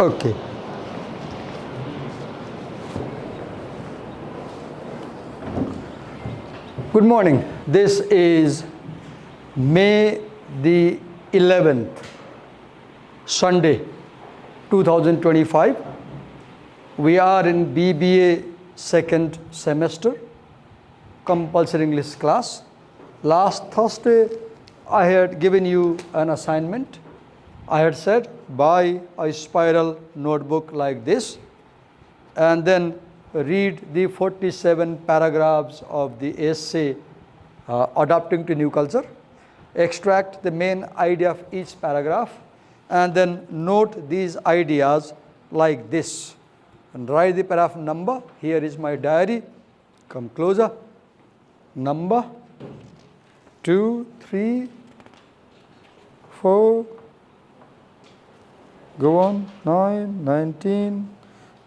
Okay. Good morning. This is May the 11th, Sunday, 2025. We are in BBA second semester, compulsory English class. Last Thursday, I had given you an assignment. I had said, buy a spiral notebook like this, and then read the 47 paragraphs of the essay, Adapting to New Culture. Extract the main idea of each paragraph, and then note these ideas like this. And write the paragraph number. Here is my diary. Come closer. Number 2, 3, 4. Go on. 9, 19,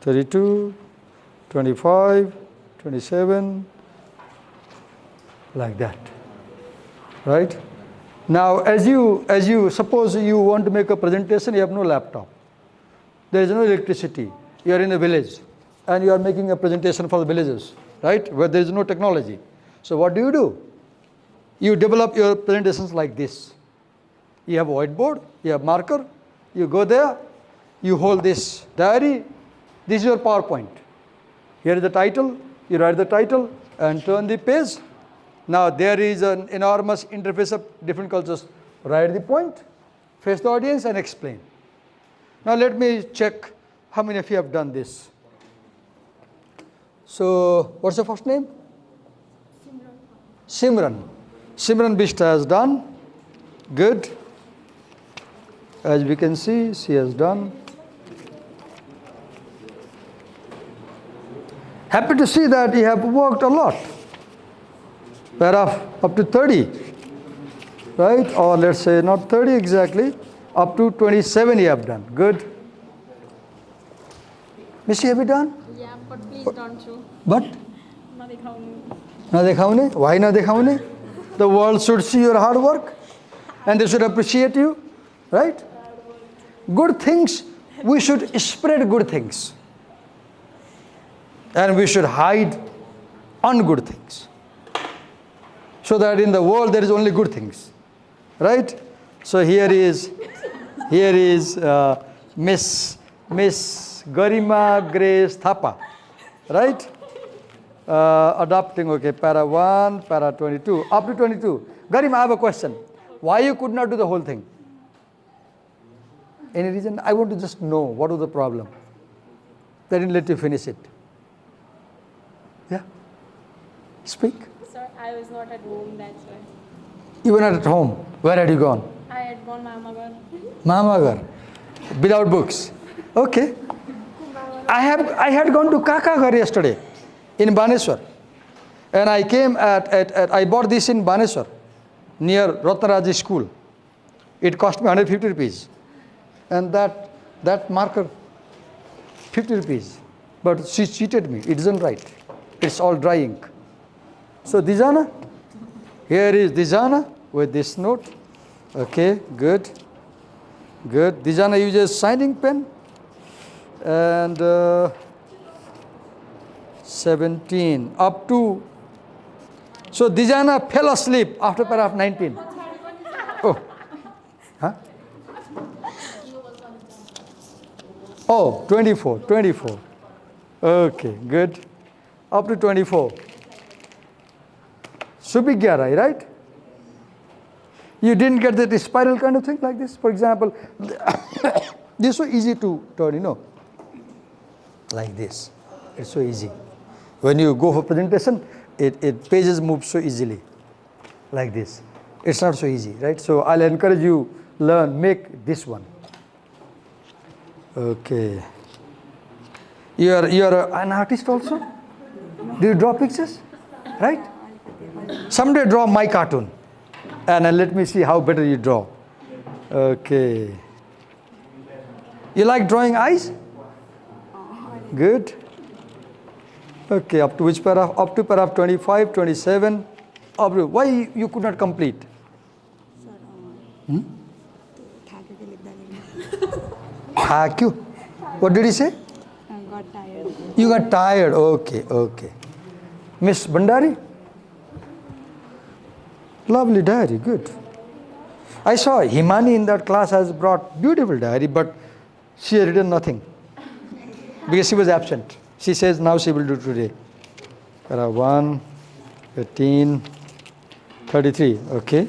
32, 25, 27, like that. Right? Now, as you suppose you want to make a presentation, you have no laptop. There is no electricity. You are in a village, and you are making a presentation for the villagers, right? Where there is no technology. So what do? You develop your presentations like this. You have a whiteboard, you have marker, you go there, you hold this diary, this is your PowerPoint. Here is the title, you write the title and turn the page. Now there is an enormous interface of different cultures. Write the point, face the audience and explain. Now let me check how many of you have done this. So what's your first name? Simran. Simran Bishta has done. Good. As we can see, she has done. Happy to see that you have worked a lot. Paragraph up to 30, right? Or let's say not 30 exactly, up to 27 you have done. Good. Missy, have you done? Yeah, but please don't show. But? Na dekhaune. Why na dekhaune? The world should see your hard work and they should appreciate you, right? Good things, we should spread good things. And we should hide ungood things. So that in the world there is only good things, right? So here is Miss Garima Grace Thapa, right? Adopting, okay, para 1, para 22, up to 22. Garima, I have a question. Why you could not do the whole thing? Any reason? I want to just know what was the problem. They didn't let you finish it. Yeah? Speak. Sir, I was not at home, that's why. You were not at home. Where had you gone? I had gone Mamagar. Mamagar. Without books. Okay. I had gone to Kakagar yesterday in Baneswar. And I came I bought this in Baneswar near Ratnaraji school. It cost me 150 rupees. And that marker, 50 rupees. But she cheated me. It isn't right. It's all dry ink. So Dijana, here is Dijana with this note. Okay, good. Good. Dijana uses signing pen. And 17 up to. So Dijana fell asleep after paragraph 19. Oh. Huh? Oh, 24. Okay, good. Up to 24. Subhigyarai, right? You didn't get that spiral kind of thing like this? For example, this is so easy to turn, like this. It's so easy. When you go for presentation, pages move so easily, like this. It's not so easy, right? So I'll encourage you, make this one. Okay. You're an artist also? Do you draw pictures? Right? Someday draw my cartoon. And let me see how better you draw. Okay. You like drawing eyes? Good. Okay, up to which paragraph? Up to paragraph 25, 27. Why you could not complete? था क्यों? What did he say? I got tired. You got tired. Okay, okay. Miss Bandari? Lovely diary, good. I saw Himani in that class has brought beautiful diary, but she had written nothing because she was absent. She says now she will do today. Para 1, 15, 33. Okay.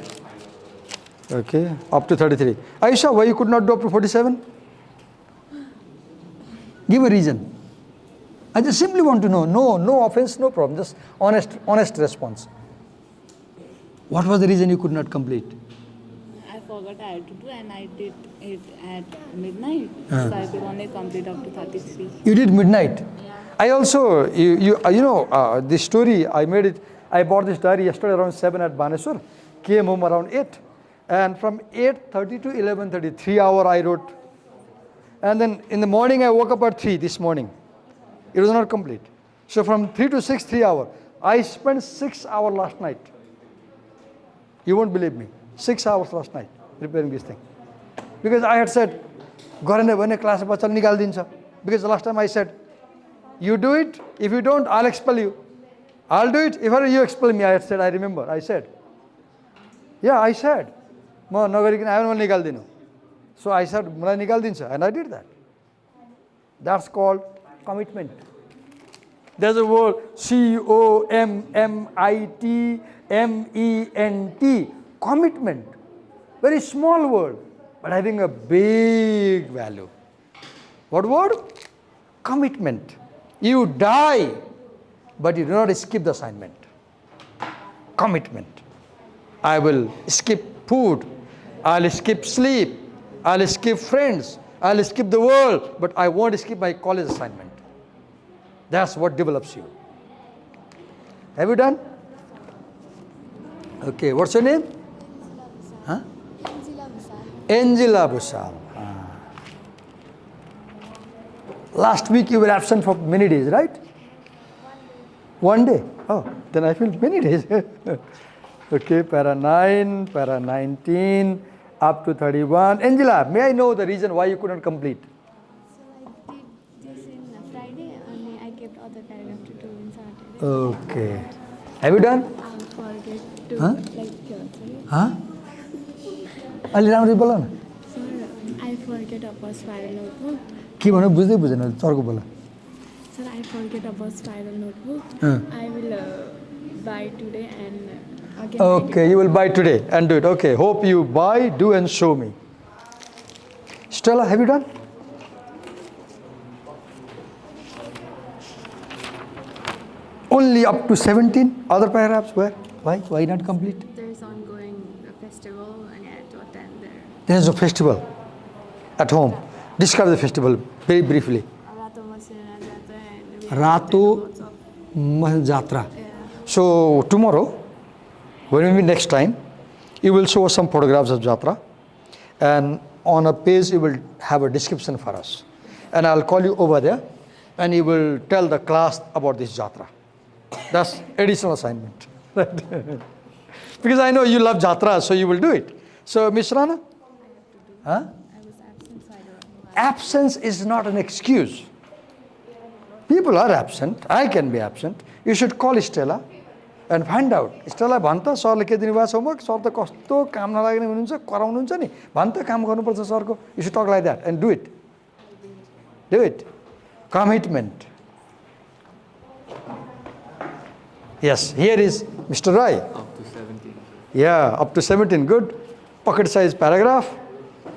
Okay. Up to 33. Aisha, why you could not do up to 47? Give a reason. I just simply want to know. No offense, no problem. Just honest response. What was the reason you could not complete? I forgot I had to do and I did it at midnight. So I could only complete up to 33. You did midnight. Yeah. I also, you know, this story, I made it, I bought this diary yesterday around 7 at Baneswar, came home around 8. And from 8:30 to 11:30, 3 hour I wrote. And then in the morning, I woke up at 3 this morning. It was not complete. So from 3 to 6, 3 hour. I spent 6 hours last night. You won't believe me. 6 hours last night preparing this thing. Because I had said, when a class bachal nikal dincha. Because the last time I said, you do it. If you don't, I'll expel you. I'll do it. If you expel me, I had said, I remember. I said. Yeah, I said. Ma nagarikin I nikal dinu. So I said, mula nikal dincha. And I did that. That's called commitment. There's a word COMMITMENT. Commitment. Very small word, but having a big value. What word? Commitment. You die, but you do not skip the assignment. Commitment. I will skip food. I'll skip sleep. I'll skip friends. I'll skip the world, but I won't skip my college assignment. That's what develops you. Have you done? Okay, what's your name? Huh? Angela Busal. Last week you were absent for many days, right? One day. Oh, then I feel many days. Okay, para 9, para 19, up to 31. Angela, may I know the reason why you couldn't complete? So I did this in Friday and I kept other paragraph to do in Saturday. Okay. Have you done? I forget to Huh? sorry. Huh? अलि राम्ररी बोल न Sir, I forget about spiral notebook. के भन्नु बुझ्दै बुझेन चर्को बोल Sir, I forget about spiral notebook. I will buy today and again. Okay, you will buy today and do it. Okay, hope you buy, do and show me. Stella, have you done? Only up to 17 other paragraphs. Where? Why not complete? There's ongoing festival and I had to attend there. There is a festival at home. Describe the festival very briefly. Rato Jatra. So tomorrow, when we meet next time, you will show us some photographs of Jatra, and on a page you will have a description for us. And I'll call you over there, and you will tell the class about this Jatra. That's additional assignment. Because I know you love Jatra, so you will do it. So, Miss Rana? Huh? I was absent, so I don't know. Absence is not an excuse. People are absent. I can be absent. You should call Stella and find out. Stella, भन्छ सरले के दिनुभएको छ homework sir त कस्तो काम नलाग्ने हुनुहुन्छ कराउनुहुन्छ नि भन्छ काम गर्नुपर्छ सरको. You should talk like that and do it. Do it. Commitment. Yes, here is Mr. Roy. Up to 17. Yeah, up to 17. Good. Pocket size paragraph.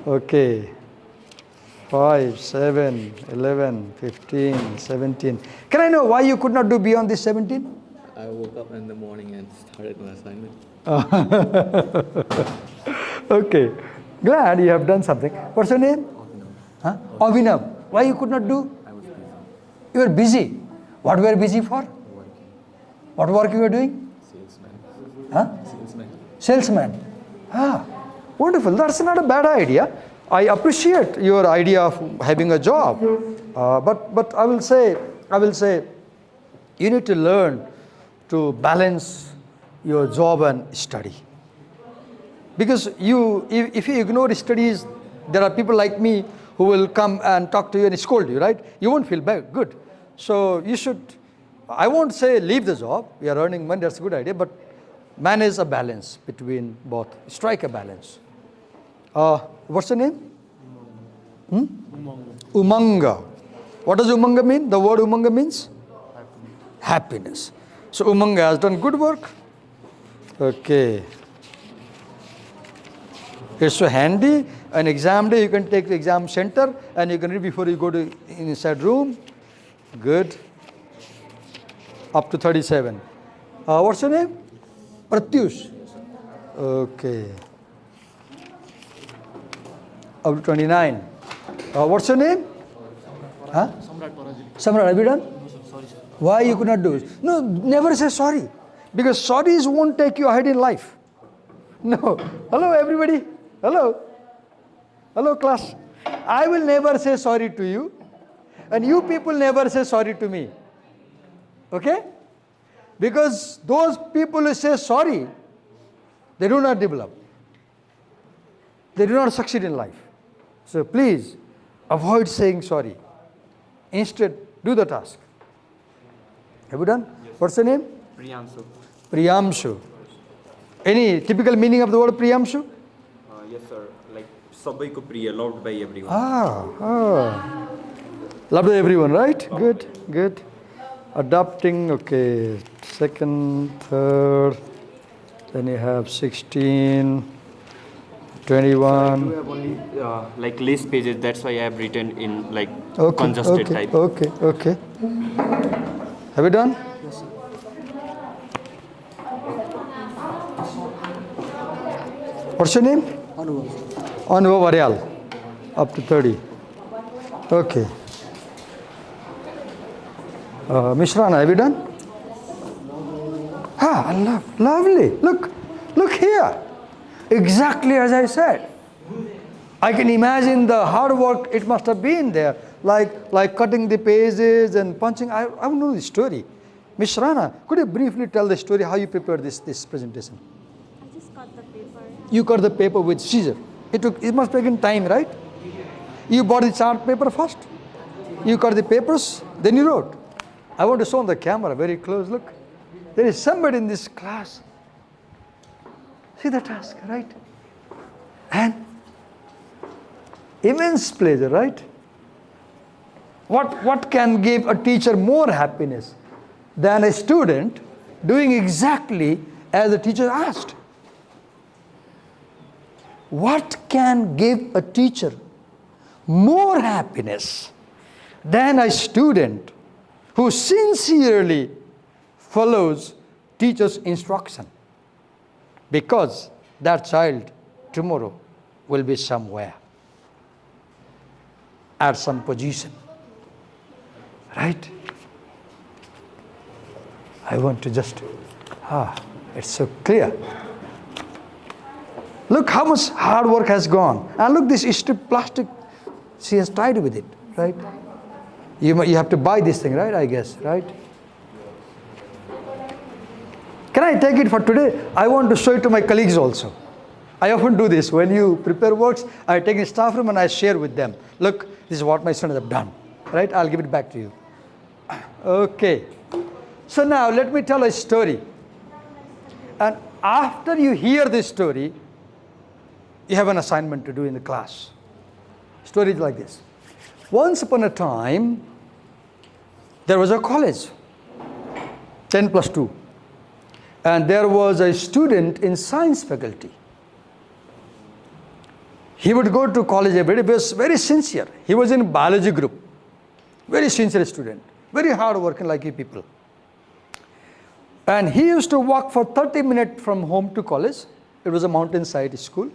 Okay. 5, 7, 11, 15, 17. Can I know why you could not do beyond this 17? I woke up in the morning and started my assignment. Okay. Glad you have done something. What's your name? Abhinav. Huh? Abhinav. Why you could not do? I was busy You were busy. What were you busy for? working. What work you were doing? Salesman. Huh? Salesman. Salesman. Ah, wonderful. That's not a bad idea. I appreciate your idea of having a job. But I will say, you need to learn to balance your job and study. Because if you ignore studies, there are people like me who will come and talk to you and scold you, right? You won't feel good. So you should, I won't say leave the job. We are earning money, that's a good idea, but manage a balance between both. Strike a balance. What's the name? Umanga. What does umanga mean? The word umanga means? Happiness. So umanga has done good work. Okay. It's so handy. An exam day, you can take the exam center and you can read before you go to inside room. Good. Up to 37. What's your name? Pratyush. Okay. Up to 29. What's your name? Huh? Samrat, have you done? No, sir. Sorry, sir. Why you could not do it? No, never say sorry. Because sorries won't take you ahead in life. No. Hello, everybody. Hello. Hello, class. I will never say sorry to you. And you people never say sorry to me. Okay? Because those people who say sorry, they do not develop. They do not succeed in life. So please, avoid saying sorry. Instead, do the task. Have you done? Yes. What's the name? Priyamsu. Priyamshu. Any typical meaning of the word Priyamshu? Yes, sir. Like, sabai ko priya, loved by everyone. Loved by everyone, right? Good, good. Adopting, okay. Second, third. Then you have 16, 21. You have only like less pages. That's why I have written in like Okay, congested okay, type. okay, okay. Have you done? Yes, sir. What's your name? Anubhav Aryal. Up to 30. Okay. Mishrana, have you done? Lovely. Look here. Exactly as I said. I can imagine the hard work it must have been there, like cutting the pages and punching. I don't know the story. Mishrana, could you briefly tell the story how you prepared this presentation? I just cut the paper. You cut the paper with scissor. It must have taken time, right? You bought the chart paper first. You cut the papers, then you wrote. I want to show on the camera very close. Look, there is somebody in this class. See the task, right? And immense pleasure, right? What can give a teacher more happiness than a student doing exactly as the teacher asked? What can give a teacher more happiness than a student who sincerely follows teacher's instruction? Because that child tomorrow will be somewhere, at some position, right? I want to just, it's so clear. Look how much hard work has gone. And look, this strip plastic, she has tied with it, right? You have to buy this thing, right? I guess, right? Can I take it for today? I want to show it to my colleagues also. I often do this. When you prepare works, I take in staff room and I share with them. Look, this is what my students have done, right? I'll give it back to you. Okay. So now let me tell a story. And after you hear this story, you have an assignment to do in the class. Story is like this. Once upon a time, there was a college, 10 plus 2. And there was a student in science faculty. He would go to college every day. He was very sincere. He was in biology group. Very sincere student. Very hard working like you people. And he used to walk for 30 minutes from home to college. It was a mountainside school.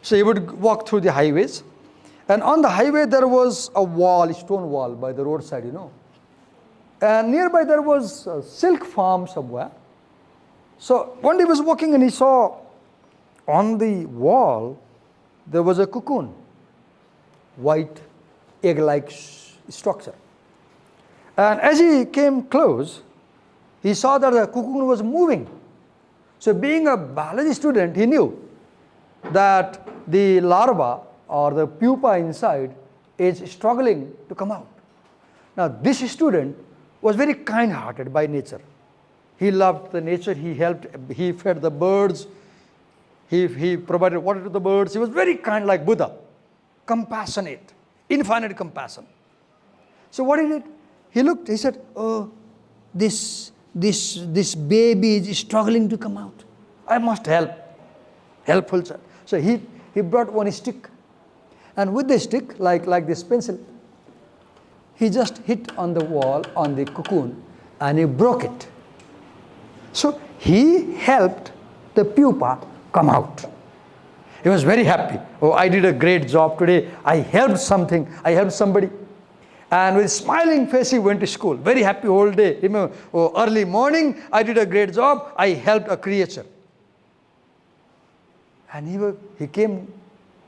So he would walk through the highways. And on the highway there was a wall, a stone wall by the roadside, you know. And nearby there was a silk farm somewhere. So one day he was walking and he saw on the wall there was a cocoon, white egg-like structure. And as he came close, he saw that the cocoon was moving. So being a biology student, he knew that the larva or the pupa inside is struggling to come out. Now this student was very kind-hearted by nature. He loved the nature, he helped, he fed the birds, he provided water to the birds. He was very kind like Buddha, compassionate, infinite compassion. So what he did? He looked, he said, oh, this baby is struggling to come out. I must help. Helpful child. So he brought one stick. And with the stick, like this pencil, he just hit on the wall, on the cocoon, and he broke it. So he helped the pupa come out. He was very happy. Oh, I did a great job today. I helped something. I helped somebody. And with smiling face, he went to school. Very happy whole day. Remember, early morning, I did a great job. I helped a creature. And he came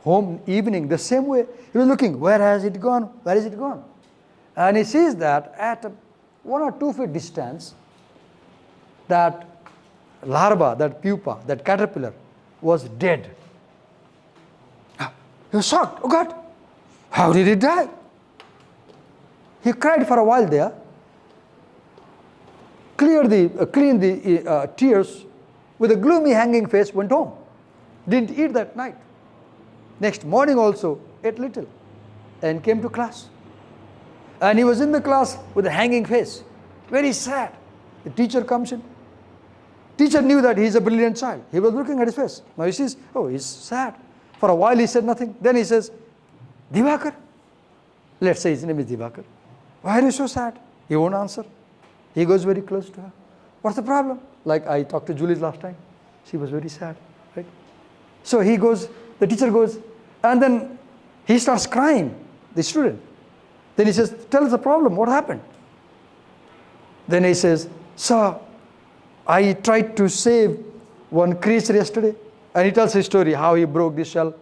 home evening the same way. He was looking, where has it gone? Where is it gone? And he sees that at 1 or 2 feet distance, that larva, that pupa, that caterpillar was dead. He was shocked. Oh God, how did it die? He cried for a while there, cleaned the tears, with a gloomy hanging face, went home. Didn't eat that night. Next morning also ate little and came to class. And he was in the class with a hanging face, very sad. The teacher comes in. Teacher knew that he's a brilliant child. He was looking at his face. Now he sees, oh, he's sad. For a while he said nothing. Then he says, Divakar. Let's say his name is Divakar. Why are you so sad? He won't answer. He goes very close to her. What's the problem? Like I talked to Julie last time. She was very sad, right? So he goes, the teacher goes, and then he starts crying, the student. Then he says, tell us the problem, what happened? Then he says, sir, I tried to save one creature yesterday. And he tells his story, how he broke the shell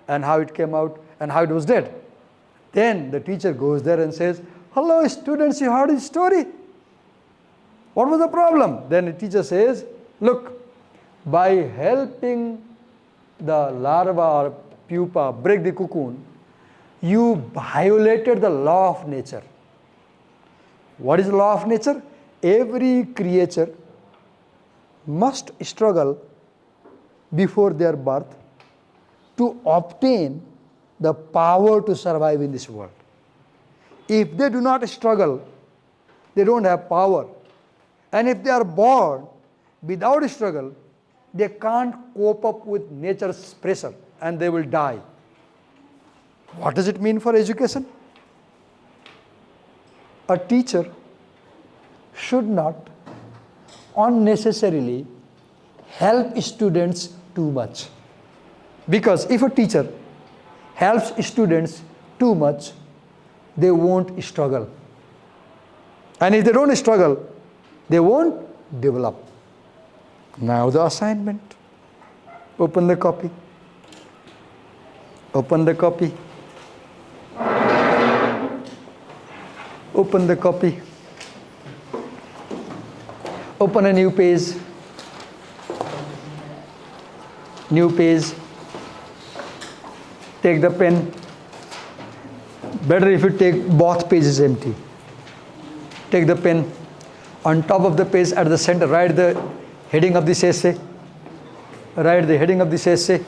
and how it came out and how it was dead. Then the teacher goes there and says, hello students, you heard his story? What was the problem? Then the teacher says, look, by helping the larva or pupa break the cocoon, you violated the law of nature. What is the law of nature? Every creature must struggle before their birth to obtain the power to survive in this world. If they do not struggle, they don't have power. And if they are born without struggle, they can't cope up with nature's pressure and they will die. What does it mean for education? A teacher should not unnecessarily help students too much. Because if a teacher helps students too much, they won't struggle. And if they don't struggle, they won't develop. Now the assignment. Open the copy. Open the copy. Open the copy. Open a new page. New page. Take the pen. Better if you take both pages empty. Take the pen. On top of the page at the center, write the heading of this essay. Write the heading of this essay.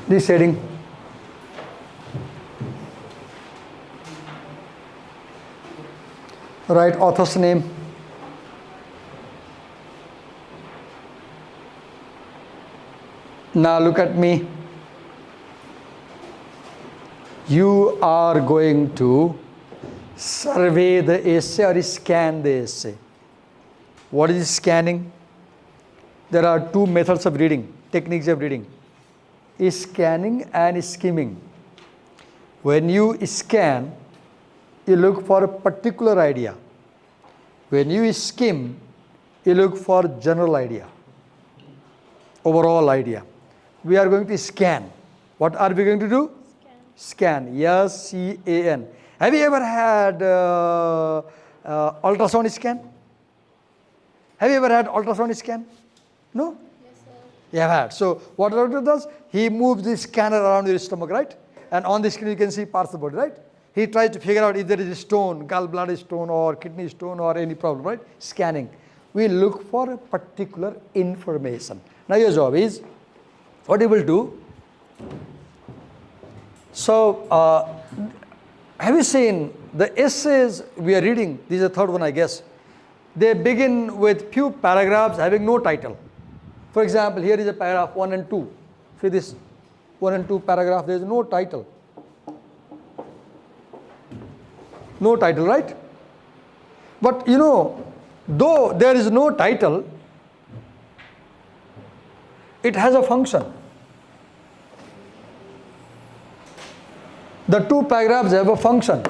This heading. Write author's name. Now look at me. You are going to survey the essay or scan the essay. What is scanning? There are two methods of reading, techniques of reading. Scanning and skimming. When you scan, you look for a particular idea. When you skim, you look for general idea, overall idea. We are going to scan. What are we going to do? Scan. S-C-A-N. Have you ever had ultrasound scan? Have you ever had ultrasound scan? No? Yes, sir. You have had. So what the doctor does, he moves the scanner around your stomach, right? And on the screen you can see parts of the body, right? He tries to figure out if there is a stone, gallbladder stone or kidney stone or any problem, right? Scanning. We look for a particular information. Now your job is, what you will do, so have you seen the essays we are reading? This is the third one, I guess. They begin with few paragraphs having no title. For example, here is a paragraph 1 and 2. See this 1 and 2 paragraph, there is no title. No title, right? But you know, though there is no title, it has a function. The 2 paragraphs have a function.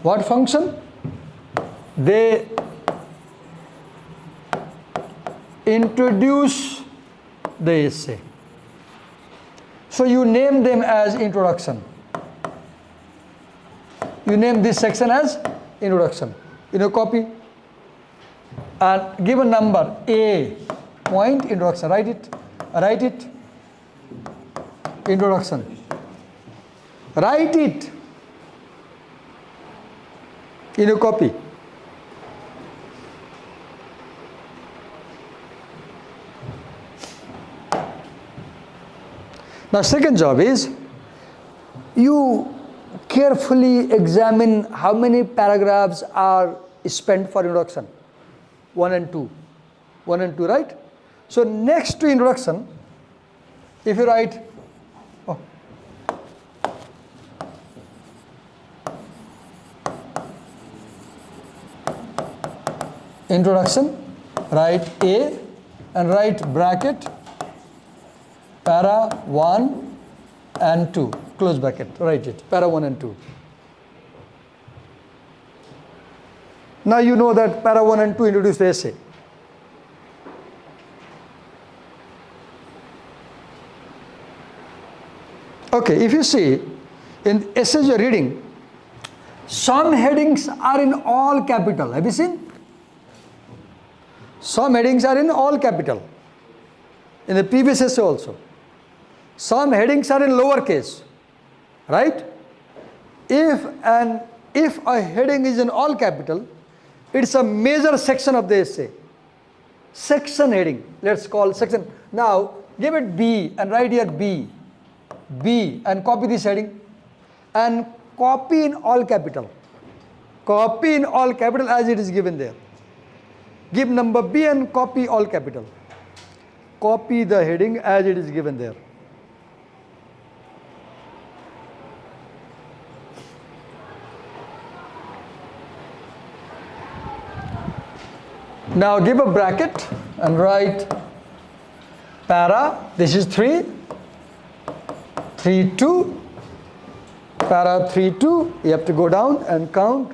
What function? They introduce the essay. So you name them as introduction. You name this section as introduction. In a copy. And give a number A, point, introduction. Write it. Write it. Introduction. Write it. In a copy. Now second job is, you carefully examine how many paragraphs are spent for introduction. 1 and 2. 1 and 2, right? So next to introduction, if you write, introduction, write A and write bracket, para 1 and 2, close bracket, write it, para 1 and 2. Now you know that para 1 and 2 introduce the essay. Okay, if you see, in essays you are reading, some headings are in all capital. Have you seen? Some headings are in all capital. In the previous essay also. Some headings are in lowercase, right? If a heading is in all capital, it's a major section of the essay. Section heading, let's call section. Now give it B and write here B. B and copy this heading and copy in all capital. Copy in all capital as it is given there. Give number B and copy all capital. Copy the heading as it is given there. Now give a bracket and write para, this is 3, 3, 2, para 3, 2, you have to go down and count.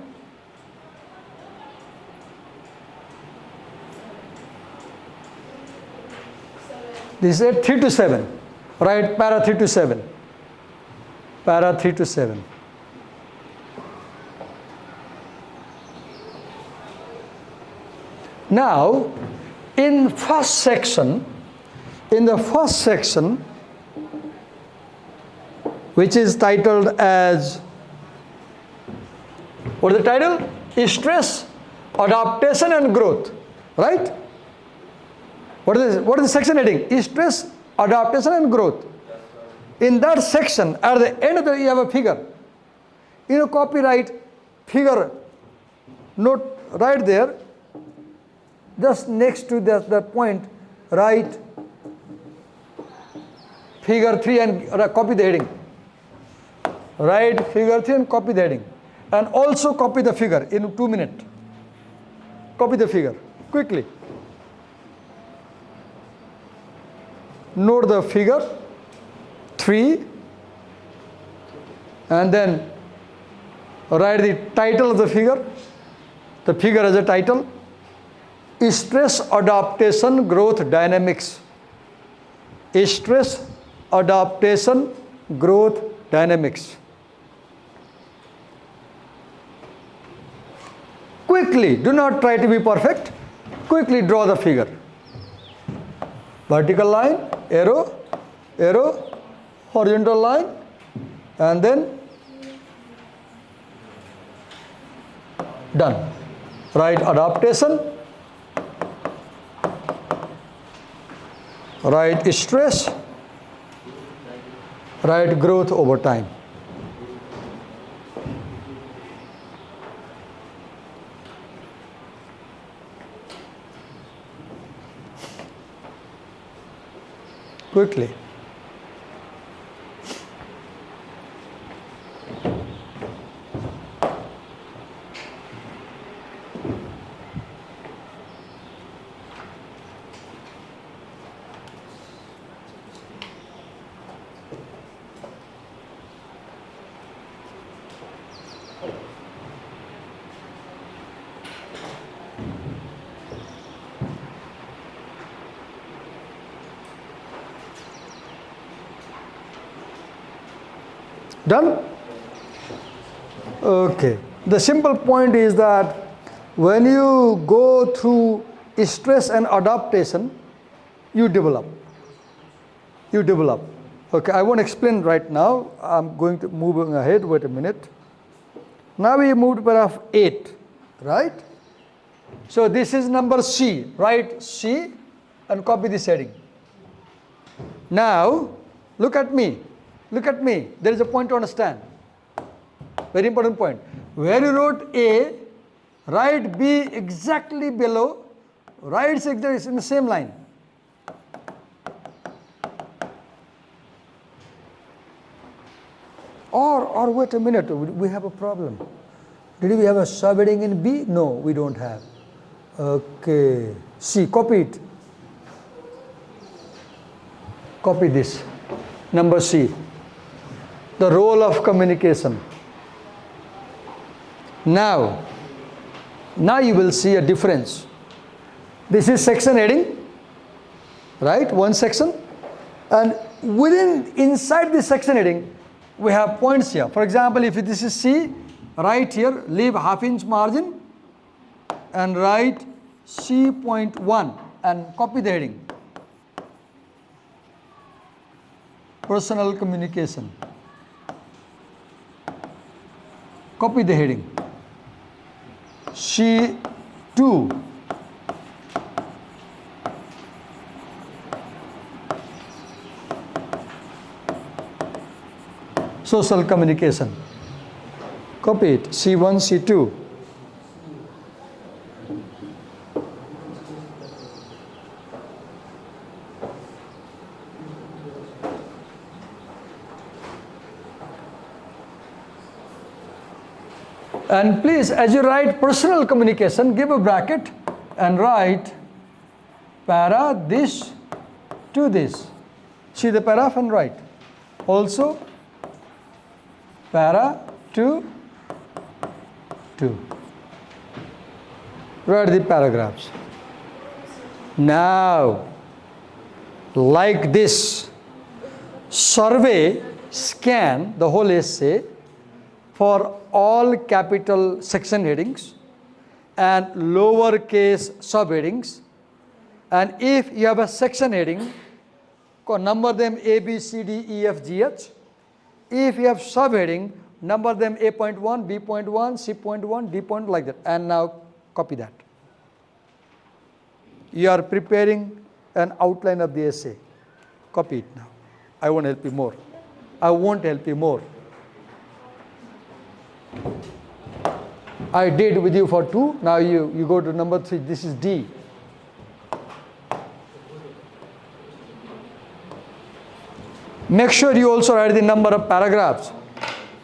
This is 3 to 7, write para 3 to 7, para 3 to 7. Now, in the first section, which is titled as, what is the title? Stress, adaptation and growth, right? What is the section heading? Stress, adaptation and growth. In that section, at the end of it, you have a figure. In a copyright figure, note right there, just next to that point, write figure 3 and copy the heading. Write figure 3 and copy the heading. And also copy the figure in 2 minutes. Copy the figure quickly. Note the figure 3 and then write the title of the figure as a title. Stress adaptation growth dynamics. Stress adaptation growth dynamics. quickly, do not try to be perfect, quickly draw the figure. Vertical line, arrow, arrow, horizontal line, and then done. Write adaptation, write stress, write growth over time. Quickly. Done? Okay. The simple point is that when you go through stress and adaptation, you develop. You develop. Okay, I won't explain right now. I'm going to move ahead. Wait a minute. Now we moved to paragraph 8, right? So this is number C. Write C and copy this heading. Now, look at me. Look at me. There is a point to understand. Very important point. Where you wrote A, write B exactly below, write C in the same line. Or wait a minute, we have a problem. Did we have a subheading in B? No, we don't have. Okay. C, copy it. Copy this. Number C. The role of communication. Now you will see a difference. This is section heading, right? One section. And inside this section heading, we have points here. For example, if this is C, right here, leave half-inch margin and write C.1 and copy the heading. Personal communication. Copy the heading. C2. Social communication. Copy it. C1, C2. And please, as you write personal communication, give a bracket and write para this to this. See the paragraph and write. Also, para to. Write the paragraphs. Now, like this, survey, scan the whole essay for all capital section headings and lowercase subheadings. And if you have a section heading, number them A, B, C, D, E, F, G, H. If you have subheading, number them A.1, B.1, C.1, D. Like that. And now copy that. You are preparing an outline of the essay. Copy it now. I won't help you more. I won't help you more. I did with you for 2. Now you go to number 3. This is D. Make sure you also write the number of paragraphs.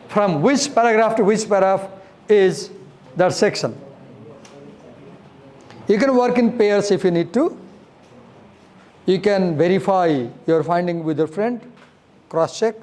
From which paragraph to which paragraph is that section. You can work in pairs if you need to. You can verify your finding with your friend, cross-check.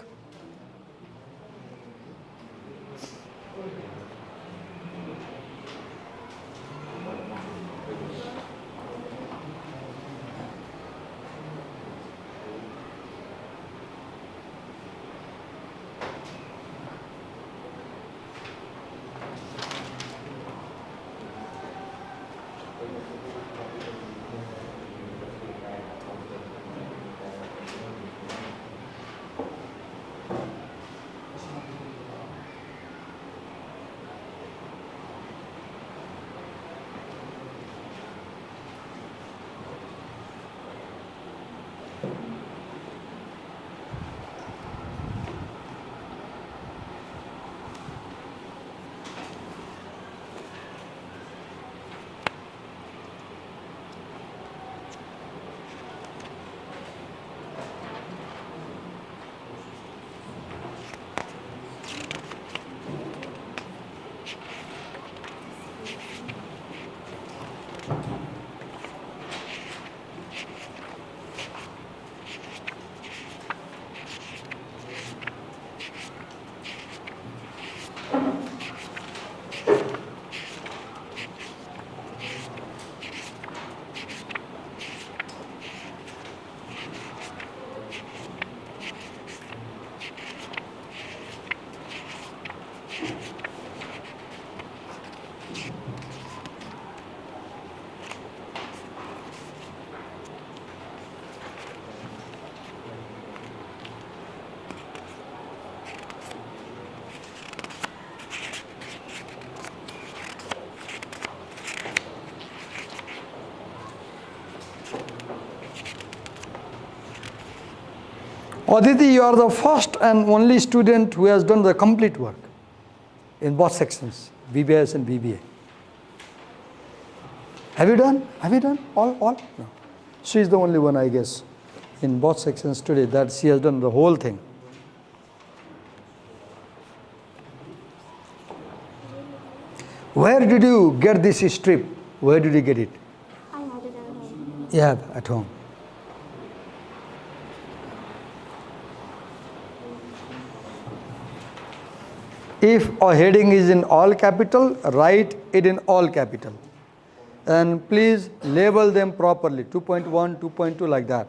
Aditi, you are the first and only student who has done the complete work in both sections, BBS and BBA. Have you done? Have you done? All? No. She is the only one, I guess, in both sections today that she has done the whole thing. Where did you get this strip? Where did you get it? I had it at home. Yeah, at home. If a heading is in all capital, write it in all capital. And please label them properly, 2.1, 2.2 like that.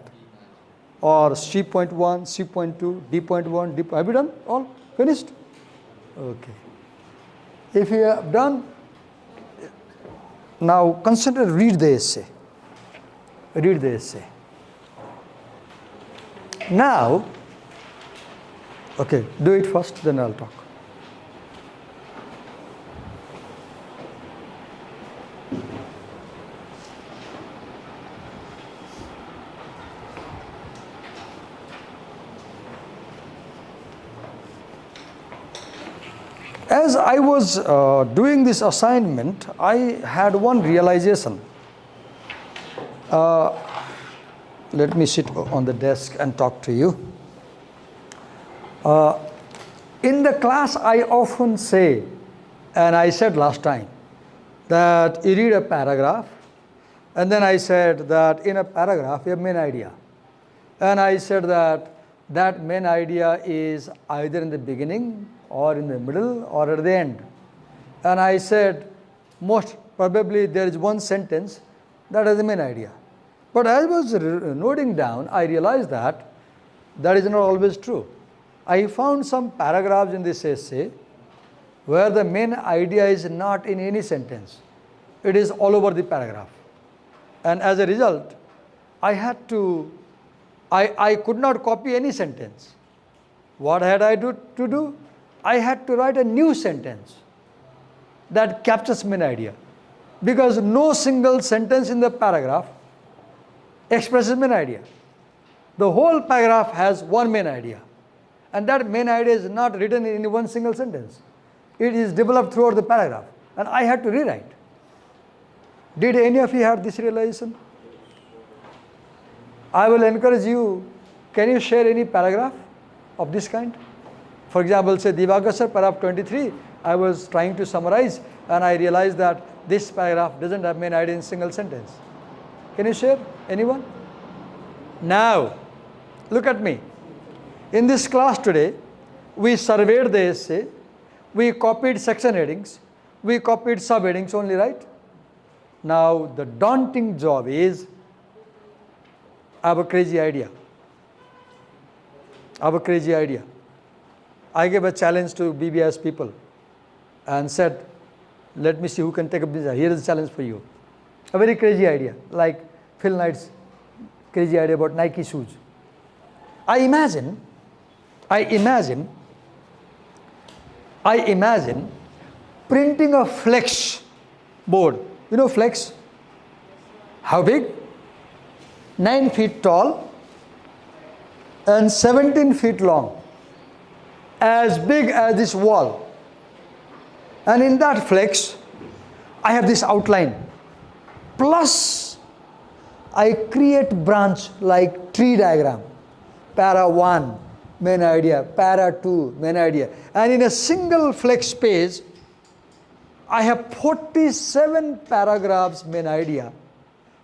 Or C.1, C.2, D.1, D. Have you done all? Finished? Okay. If you have done, now consider, read the essay. Read the essay. Now, okay, do it first, then I'll talk. As I was doing this assignment, I had one realization. Let me sit on the desk and talk to you. In the class, I often say, and I said last time, that you read a paragraph, and then I said that in a paragraph, you have main idea. And I said that that main idea is either in the beginning, or in the middle, or at the end. And I said, most probably there is one sentence that is the main idea. But as I was noting down, I realized that that is not always true. I found some paragraphs in this essay where the main idea is not in any sentence. It is all over the paragraph. And as a result, I could not copy any sentence. What had I to do? I had to write a new sentence that captures main idea. Because no single sentence in the paragraph expresses main idea. The whole paragraph has one main idea. And that main idea is not written in one single sentence. It is developed throughout the paragraph. And I had to rewrite. Did any of you have this realization? I will encourage you, can you share any paragraph of this kind? For example, say Divagar sir, paragraph 23, I was trying to summarize and I realized that this paragraph doesn't have main idea in single sentence. Can you share? Anyone? Now, look at me. In this class today, we surveyed the essay, we copied section headings, we copied subheadings only, right? Now, the daunting job is, I have a crazy idea. I have a crazy idea. I gave a challenge to BBS people and said, let me see who can take up this. Here is the challenge for you. A very crazy idea, like Phil Knight's crazy idea about Nike shoes. I imagine printing a flex board. You know flex? How big? 9 feet tall and 17 feet long. As big as this wall. And in that flex, I have this outline. Plus, I create branch like tree diagram. Para 1, main idea. Para 2, main idea. And in a single flex page, I have 47 paragraphs main idea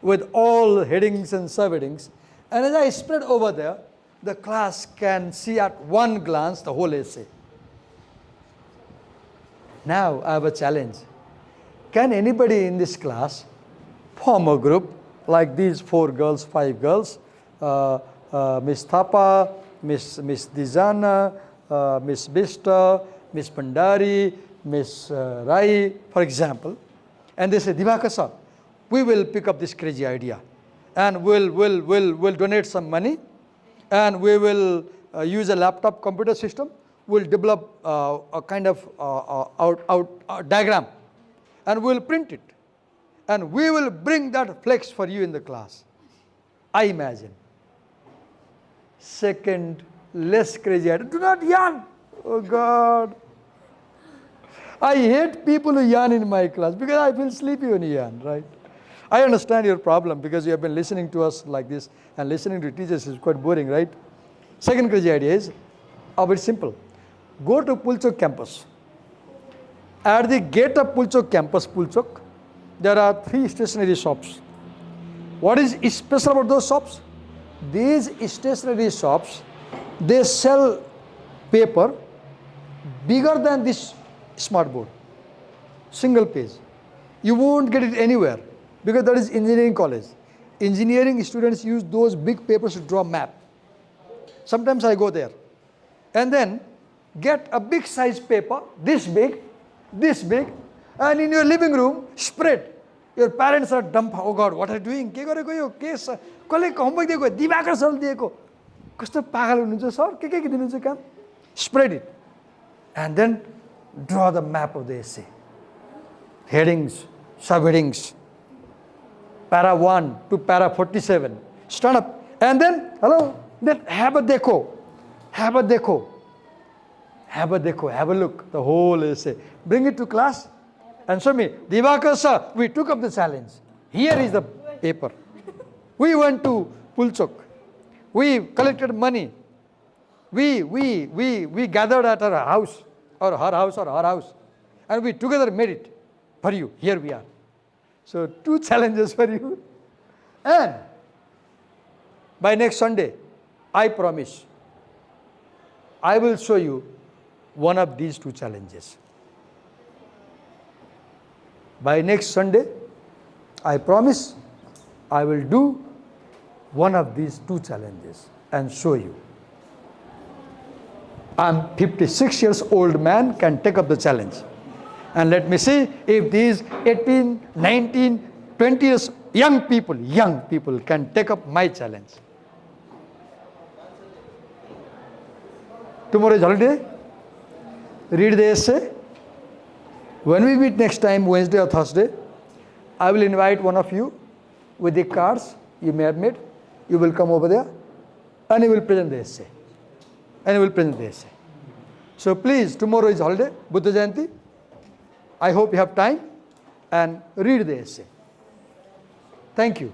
with all headings and subheadings. And as I spread over there, the class can see at one glance the whole essay. Now I have a challenge. Can anybody in this class form a group like these 4 girls, 5 girls, Miss Thapa, Miss Dijana, Miss Bista, Miss Pandari, Miss Rai, for example, and they say, Divakar sir, we will pick up this crazy idea and we'll donate some money and we will use a laptop computer system. We'll develop a kind of diagram and we'll print it. And we will bring that flex for you in the class. I imagine. Second, less crazy idea. Do not yarn. Oh God. I hate people who yarn in my class because I feel sleepy when you yarn, right? I understand your problem because you have been listening to us like this and listening to teachers is quite boring, right? Second crazy idea is very simple. Go to Pulchok campus. At the gate of Pulchok campus, Pulchok, there are 3 stationery shops. What is special about those shops? These stationery shops, they sell paper bigger than this smart board, single page. You won't get it anywhere because that is engineering college. Engineering students use those big papers to draw map. Sometimes I go there and then get a big size paper, this big, and in your living room, spread. Your parents are dumb. Oh God, what are you doing? के गरेको यो के कसले homework दिएको दिवाकर सरले दिएको कस्तो पागल हुनुहुन्छ सर के दिनुहुन्छ काम spread it and then draw the map of the essay, headings, subheadings, para 1 to para 47, stand up and then then have a look, the whole essay, bring it to class and show me, Divakar sir, we took up the challenge. Here is the paper. We went to Pulchok. We collected money. We gathered at her house, or her house, and we together made it for you. Here we are. So 2 challenges for you. And by next Sunday, I promise, I will show you one of these 2 challenges. By next Sunday, I promise I will do one of these 2 challenges and show you. I'm 56 years old man can take up the challenge. And let me see if these 18, 19, 20 years young people can take up my challenge. Tomorrow is holiday. Read the essay. When we meet next time, Wednesday or Thursday, I will invite one of you with the cards you may have made. You will come over there and you will present the essay. So please, tomorrow is holiday, Buddha Jayanti. I hope you have time and read the essay. Thank you.